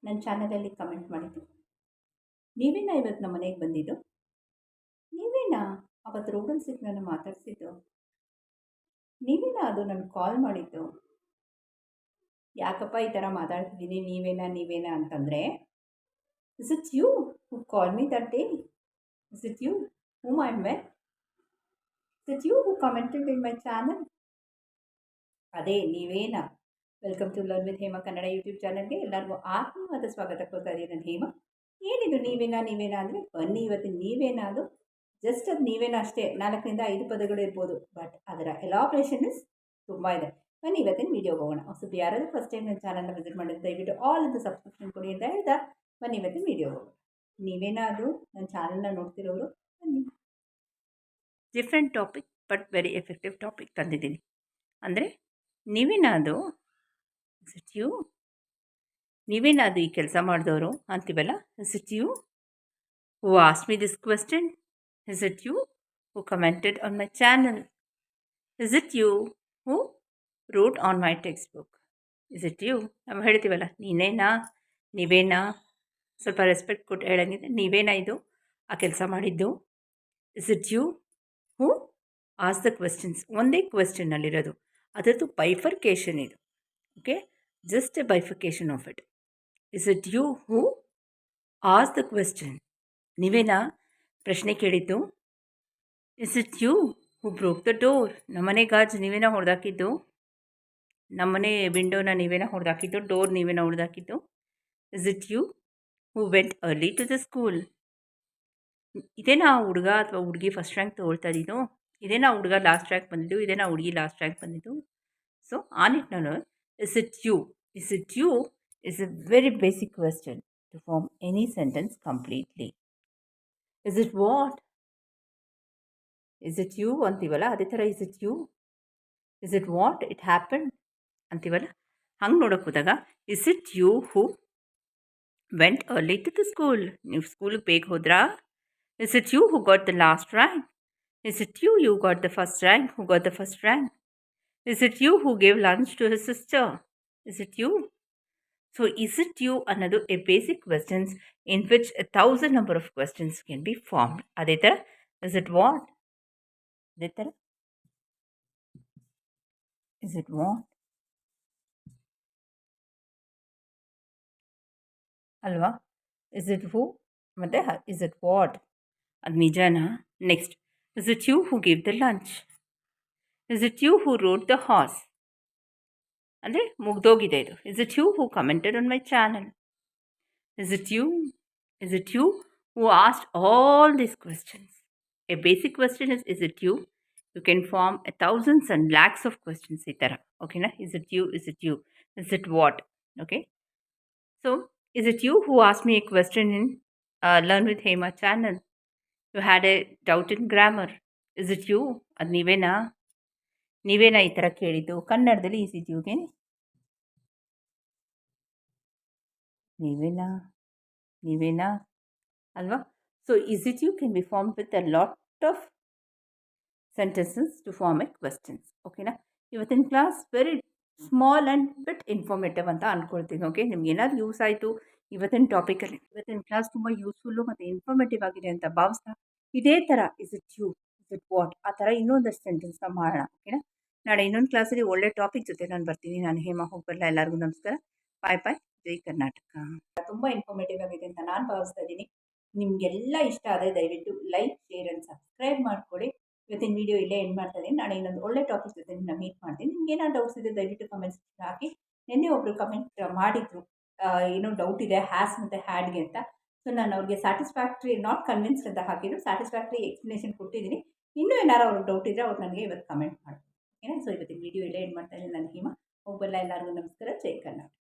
ನನ್ನ ಚಾನಲಲ್ಲಿ ಕಮೆಂಟ್ ಮಾಡಿದ್ದು? ನೀವೇನಾ ಇವತ್ತು ನಮ್ಮ ಮನೆಗೆ ಬಂದಿದ್ದು? ನೀವೇನಾ ಅವತ್ತು ರೋಡಲ್ಲಿ ಸಿಕ್ಕಿ ನನ್ನ ಮಾತಾಡಿಸಿದ್ದು? ನೀವೇನಾ ಅದು ನನಗೆ ಕಾಲ್ ಮಾಡಿದ್ದು? ಯಾಕಪ್ಪ ಈ ಥರ ಮಾತಾಡ್ತಿದ್ದೀನಿ ನೀವೇನಾ ಅಂತಂದರೆ, is it you who call me that day? Is it you whom I am well? Is it you who commented in my channel? ಅದೇ ನೀವೇನಾ? Welcome to learn with Hema Kannada YouTube ಚಾನಲ್ಗೆ ಎಲ್ಲರಿಗೂ ಆತ್ಮೀಯವಾದ ಸ್ವಾಗತ ಕೊಡ್ತಾ ಇದ್ದೀನಿ ನಾನು ಹೇಮಾ. ಏನಿದು ನೀವೇನಾ ಅಂದರೆ ಬನ್ನಿ ಇವತ್ತು ನೀವೇನಾ ಅದು ಜಸ್ಟ್ ಅದು ನೀವೇನಾ ಅಷ್ಟೇ 4 ರಿಂದ 5 ಪದಗಳು ಇರ್ಬೋದು, ಬಟ್ ಅದರ ಎಲಾಬ್ರೇಷನ್ ಇಸ್ ತುಂಬ ಇದೆ. ಬನ್ನಿ ಇವತ್ತಿನ ವೀಡಿಯೋಗೆ ಹೋಗೋಣ. ಸ್ವಲ್ಪ ಯಾರಾದರೂ ಫಸ್ಟ್ ಟೈಮ್ ನನ್ನ ಚಾನಲ್ನ ವಿಸಿಟ್ ಮಾಡಿದ್ರೆ ದಯವಿಟ್ಟು ಆಲ್ ಅಂತ ಸಬ್ಸ್ಕ್ರಿಪ್ಷನ್ ಕೊಡಿ ಅಂತ ಹೇಳ್ತಾ ಬನ್ನಿ ಇವತ್ತಿನ ವೀಡಿಯೋಗೆ ಹೋಗೋಣ. ನೀವೇನಾ ಅದು ನನ್ನ ಚಾನಲ್ನ ನೋಡ್ತಿರೋರು ಬನ್ನಿ. Different topic but very effective topic ತಂದಿದ್ದೀನಿ. ಅಂದರೆ ನೀವೇನಾ ಅದು ಇಸ್ ಇಟ್ ಯು? ನೀವೇನಾ ಅದು ಈ ಕೆಲಸ ಮಾಡಿದವರು ಅಂತೀವಲ್ಲ, is it you who ask me this question? Is it you who commented on my channel? Is it you who wrote on my text book? Is it you? ನಾವು ಹೇಳ್ತೀವಲ್ಲ ನೀವೇನಾ ಸ್ವಲ್ಪ respect ಕೊಟ್ಟು ಹೇಳಂಗಿದೆ. ನೀವೇನಾ ಇದು ಆ ಕೆಲಸ ಮಾಡಿದ್ದು? Is it you who ask the questions? ಒಂದೇ ಕ್ವೆಶ್ಚನ್ನಲ್ಲಿರೋದು, ಅದರದ್ದು ಬೈಫರ್ಕೇಷನ್ ಇದು. Okay, just a bifurcation of it. Is it you who asked the question? ನೀವೇನಾ ಪ್ರಶ್ನೆ ಕೇಳಿದ್ದು? Is it you who broke the door? ನಮ್ಮನೆ ಗಾಜ್ ನೀವೇನಾ ಹೊಡೆದಾಕಿದ್ದು? ನಮ್ಮನೆ ವಿಂಡೋನ ನೀವೇನಾ ಹೊಡೆದಾಕಿದ್ದು? ಡೋರ್ ನೀವೇನಾ ಹೊಡೆದಾಕಿದ್ದು? Is it you who went early to the school? ಇದೇನಾ ಹುಡುಗ ಅಥವಾ ಹುಡುಗಿ ಫಸ್ಟ್ ರ್ಯಾಂಕ್ ತೊಗೊಳ್ತಾ ಇದ್ದಿದ್ದು? ಇದೇನಾ ಹುಡುಗ ಲಾಸ್ಟ್ ರ್ಯಾಂಕ್ ಬಂದಿದ್ದು? ಇದೇನಾ ಹುಡುಗಿ ಲಾಸ್ಟ್ ರ್ಯಾಂಕ್ ಬಂದಿದ್ದು? ಸೊ ಆ ನಿಟ್ಟಿನಲ್ಲಿ is it you? Is it you is a very basic question to form any sentence completely. Is it what? Is it you ಅಂತೀವಲ್ಲ, ಅದೇ ಥರ is it you? Is it what? It happened ಅಂತೀವಲ್ಲ, ಹಂಗೆ ನೋಡೋಕೆ ಹೋದಾಗ is it you who went early to the school? ನೀವು ಸ್ಕೂಲಿಗೆ ಬೇಗ ಹೋದ್ರಾ? Is it you who got the last rank? Is it you got the first rank? Who got the first rank? Is it you who gave lunch to his sister? Is it you? So, is it you ಅನ್ನೋದು a basic questions in which 1,000 number of questions can be formed. ಅದೇ ಥರ is it what? ಅದೇ ಥರ is it what? ಅಲ್ವಾ? is it who ಮತ್ತು is it what? ಅದು ನಿಜನಾ? Next, is it you who gave the lunch? Is it you who rode the horse? ಅಂದರೆ ಮುಗ್ದೋಗಿದೆ ಇದು. Is it you who commented on my channel? Is it you? Is it you who asked all these questions? A basic question is it you? You can form thousands and lakhs of questions ಈ ಥರ. ಓಕೆನಾ? Is it you? Is it you? Is it what? Okay. So, is it you who asked me a question in Learn with Hema channel? You had a doubt in grammar. Is it you? ಅದು ನೀವೇನಾ ಈ ಥರ ಕೇಳಿದ್ದು? ಕನ್ನಡದಲ್ಲಿ is it youಗೆ ನೀವೇನಾ ಅಲ್ವಾ? So is it you can be formed with a lot of sentences to form a questions. ಓಕೆನಾ? ಇವತ್ತಿನ class very small and bit informative ಅಂತ ಅಂದ್ಕೊಳ್ತೀನಿ. ಓಕೆ, ನಿಮ್ಗೆ ಏನಾದರೂ ಯೂಸ್ ಆಯಿತು ಇವತ್ತಿನ ಟಾಪಿಕಲ್ಲಿ? ಇವತ್ತಿನ ಕ್ಲಾಸ್ ತುಂಬ ಯೂಸ್ಫುಲ್ಲು ಮತ್ತು ಇನ್ಫಾರ್ಮೇಟಿವ್ ಆಗಿದೆ ಅಂತ ಭಾವಿಸ್ತಾ ಇದೇ ಥರ is it you? Is it what? ಆ ಥರ ಇನ್ನೊಂದಷ್ಟು ಸೆಂಟೆನ್ಸ್ನ ಮಾಡೋಣ. ಓಕೆನಾ? ನಾಳೆ ಇನ್ನೊಂದು ಕ್ಲಾಸಲ್ಲಿ ಒಳ್ಳೆ ಟಾಪಿಕ್ ಜೊತೆ ನಾನು ಬರ್ತೀನಿ. ನಾನು ಹೇಮಾ ಹೋಗ್ಬರಲ್ಲ. ಎಲ್ಲರಿಗೂ ನಮಸ್ಕಾರ. ಬಾಯ್. ಜೈ ಕರ್ನಾಟಕ. ತುಂಬ ಇನ್ಫಾರ್ಮೇಟಿವ್ ಆಗಿದೆ ಅಂತ ನಾನು ಭಾವಿಸ್ತಾ ಇದ್ದೀನಿ. ನಿಮಗೆಲ್ಲ ಇಷ್ಟ ಆದರೆ ದಯವಿಟ್ಟು ಲೈಕ್, ಶೇರ್ ಆ್ಯಂಡ್ ಸಬ್ಸ್ಕ್ರೈಬ್ ಮಾಡಿಕೊಡಿ. ಇವತ್ತಿನ ವೀಡಿಯೋ ಇಲ್ಲೇ ಎಂಡ್ ಮಾಡ್ತಾ ಇದ್ದೀನಿ. ನಾಳೆ ಇನ್ನೊಂದು ಒಳ್ಳೆ ಟಾಪಿಕ್ ಜೊತೆ ನಿಮ್ಮನ್ನ ಮೀಟ್ ಮಾಡ್ತೀನಿ. ನಿಮ್ಗೆ ಏನಾದ್ರು ಡೌಟ್ಸ್ ಇದೆ ದಯವಿಟ್ಟು ಕಮೆಂಟ್ಸ್ ಹಾಕಿ. ನಿನ್ನೆ ಒಬ್ಬರು ಕಮೆಂಟ್ ಮಾಡಿದ್ರು, ಏನೋ ಡೌಟ್ ಇದೆ ಹ್ಯಾಸ್ ಮತ್ತು ಹ್ಯಾಡ್ಗೆ ಅಂತ. ಸೊ ನಾನು ಅವ್ರಿಗೆ ಸ್ಯಾಟಿಸ್ಫ್ಯಾಕ್ಟ್ರಿ ನಾಟ್ ಕನ್ವಿನ್ಸ್ಡ್ ಅಂತ ಹಾಕಿದ್ರು. ಸ್ಯಾಟಿಸ್ಫ್ಯಾಕ್ಟ್ರಿ ಎಕ್ಸ್ಪ್ಲನೇಷನ್ ಕೊಟ್ಟಿದ್ದೀನಿ. ಇನ್ನೂ ಏನಾರು ಅವ್ರಿಗೆ ಡೌಟ್ ಇದ್ದರೆ ಅವ್ರು ನನಗೆ ಇವತ್ತು ಕಮೆಂಟ್ ಮಾಡಿ. ಓಕೆನಾ? ಸೊ ಇವತ್ತಿನ ವೀಡಿಯೋ ಇಲ್ಲೇ ಎಂಡ್ ಮಾಡ್ತಾ ಇದ್ದೀನಿ. ನಾನು ಹೇಮಾ ಹೋಗ್ಬಲ್ಲ. ಎಲ್ಲರಿಗೂ ನಮಸ್ಕಾರ. ಜೈ ಕರ್ನಾಟಕ.